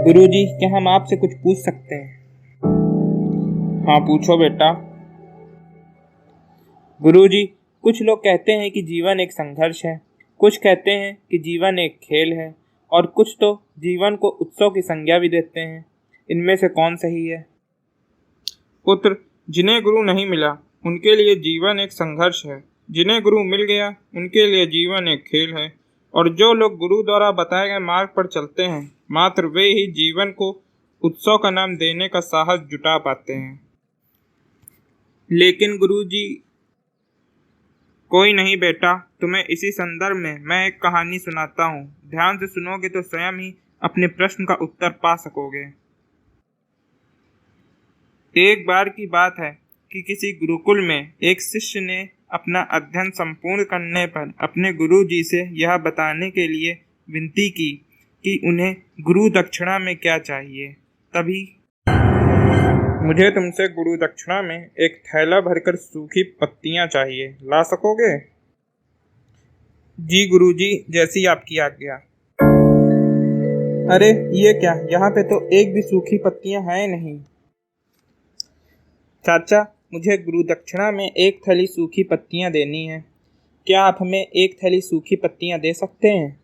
गुरुजी, क्या हम आपसे कुछ पूछ सकते हैं? हाँ, पूछो बेटा। गुरुजी, कुछ लोग कहते हैं कि जीवन एक संघर्ष है, कुछ कहते हैं कि जीवन एक खेल है, और कुछ तो जीवन को उत्सव की संज्ञा भी देते हैं। इनमें से कौन सही है? पुत्र, जिन्हें गुरु नहीं मिला उनके लिए जीवन एक संघर्ष है। जिन्हें गुरु मिल गया उनके लिए जीवन एक खेल है। और जो लोग गुरु द्वारा बताए गए मार्ग पर चलते हैं, मात्र वे ही जीवन को उत्सव का नाम देने का साहस जुटा पाते हैं। लेकिन गुरुजी, कोई नहीं बेटा, तुम्हें इसी संदर्भ में मैं एक कहानी सुनाता हूँ। ध्यान से सुनोगे तो स्वयं ही अपने प्रश्न का उत्तर पा सकोगे। एक बार की बात है कि किसी गुरुकुल में एक शिष्य ने अपना अध्ययन संपूर्ण करने पर अपने गुरु जी से यह बताने के लिए विनती की कि उन्हें गुरु दक्षिणा में क्या चाहिए। तभी मुझे तुमसे गुरु दक्षिणा में एक थैला भरकर सूखी पत्तियां चाहिए, ला सकोगे? जी गुरुजी, जैसी आपकी आज्ञा। अरे ये क्या, यहाँ पे तो एक भी सूखी पत्तियां हैं नहीं। चाचा, मुझे गुरु दक्षिणा में एक थैली सूखी पत्तियां देनी है। क्या आप हमें एक थैली सूखी पत्तियां दे सकते हैं?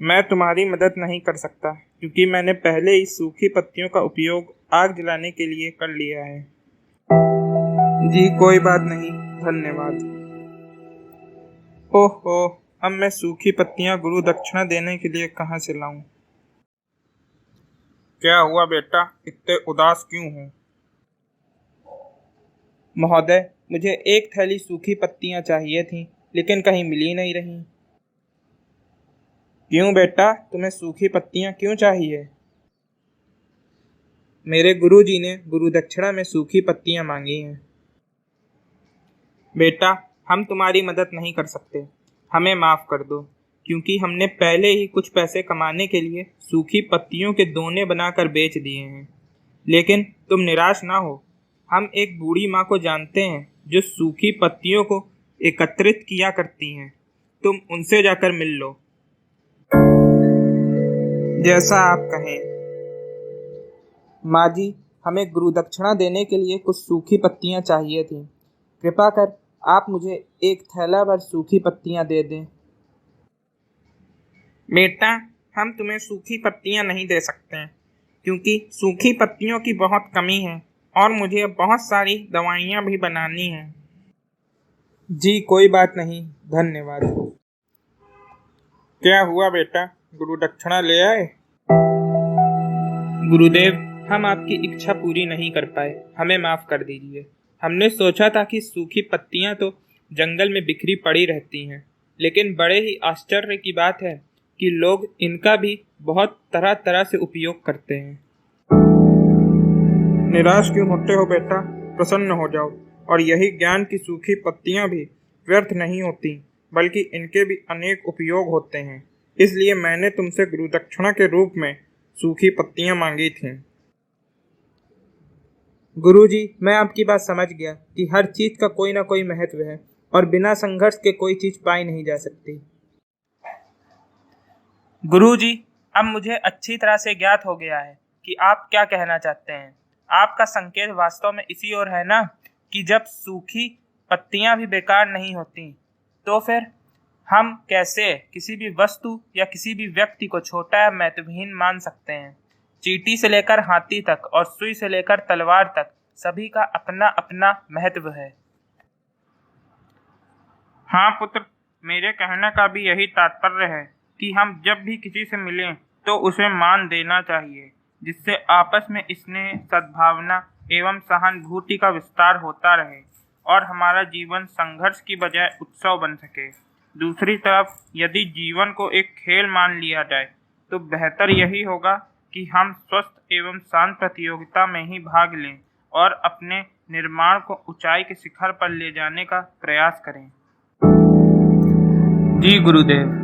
मैं तुम्हारी मदद नहीं कर सकता, क्योंकि मैंने पहले ही सूखी पत्तियों का उपयोग आग जलाने के लिए कर लिया है। जी कोई बात नहीं, धन्यवाद। ओहो, अब मैं सूखी पत्तियां गुरु दक्षिणा देने के लिए कहाँ से लाऊं? क्या हुआ बेटा, इतने उदास क्यों हो? महोदय, मुझे एक थैली सूखी पत्तियां चाहिए थी, लेकिन कहीं मिल ही नहीं रही। क्यों बेटा, तुम्हें सूखी पत्तियां क्यों चाहिए? मेरे गुरुजी ने गुरु दक्षिणा में सूखी पत्तियां मांगी हैं। बेटा, हम तुम्हारी मदद नहीं कर सकते, हमें माफ कर दो, क्योंकि हमने पहले ही कुछ पैसे कमाने के लिए सूखी पत्तियों के दोने बनाकर बेच दिए हैं। लेकिन तुम निराश ना हो, हम एक बूढ़ी माँ को जानते हैं जो सूखी पत्तियों को एकत्रित किया करती हैं। तुम उनसे जाकर मिल लो। जैसा आप कहें। माँ जी, हमें गुरु दक्षिणा देने के लिए कुछ सूखी पत्तियाँ चाहिए थी। कृपा कर आप मुझे एक थैला भर सूखी पत्तियाँ दे दें। बेटा, हम तुम्हें सूखी पत्तियाँ नहीं दे सकते, क्योंकि सूखी पत्तियों की बहुत कमी है और मुझे बहुत सारी दवाइयाँ भी बनानी हैं। जी कोई बात नहीं, धन्यवाद। क्या हुआ बेटा, गुरु दक्षिणा ले आए? गुरुदेव, हम आपकी इच्छा पूरी नहीं कर पाए, हमें माफ कर दीजिए। हमने सोचा था कि सूखी पत्तियां तो जंगल में बिखरी पड़ी रहती हैं, लेकिन बड़े ही आश्चर्य की बात है कि लोग इनका भी बहुत तरह तरह से उपयोग करते हैं। निराश क्यों होते हो बेटा, प्रसन्न हो जाओ। और यही ज्ञान की सूखी पत्तियां भी व्यर्थ नहीं होती, बल्कि इनके भी अनेक उपयोग होते हैं। इसलिए मैंने तुमसे गुरु दक्षिणा के रूप में सूखी पत्तियां मांगी थी। गुरुजी, मैं आपकी बात समझ गया कि हर चीज का कोई ना कोई महत्व है और बिना संघर्ष के कोई चीज पाई नहीं जा सकती। गुरुजी, अब मुझे अच्छी तरह से ज्ञात हो गया है कि आप क्या कहना चाहते हैं। आपका संकेत वास्तव में इसी ओर है ना, कि जब सूखी पत्तियां भी बेकार नहीं होती, तो फिर हम कैसे किसी भी वस्तु या किसी भी व्यक्ति को छोटा या महत्वहीन मान सकते हैं। चींटी से लेकर हाथी तक और सुई से लेकर तलवार तक सभी का अपना अपना महत्व है। हाँ पुत्र, मेरे कहने का भी यही तात्पर्य है कि हम जब भी किसी से मिलें तो उसे मान देना चाहिए, जिससे आपस में स्नेह, सद्भावना एवं सहानुभूति का विस्तार होता रहे और हमारा जीवन संघर्ष की बजाय उत्सव बन सके। दूसरी तरफ यदि जीवन को एक खेल मान लिया जाए तो बेहतर यही होगा कि हम स्वस्थ एवं शांत प्रतियोगिता में ही भाग लें और अपने निर्माण को ऊंचाई के शिखर पर ले जाने का प्रयास करें। जी गुरुदेव।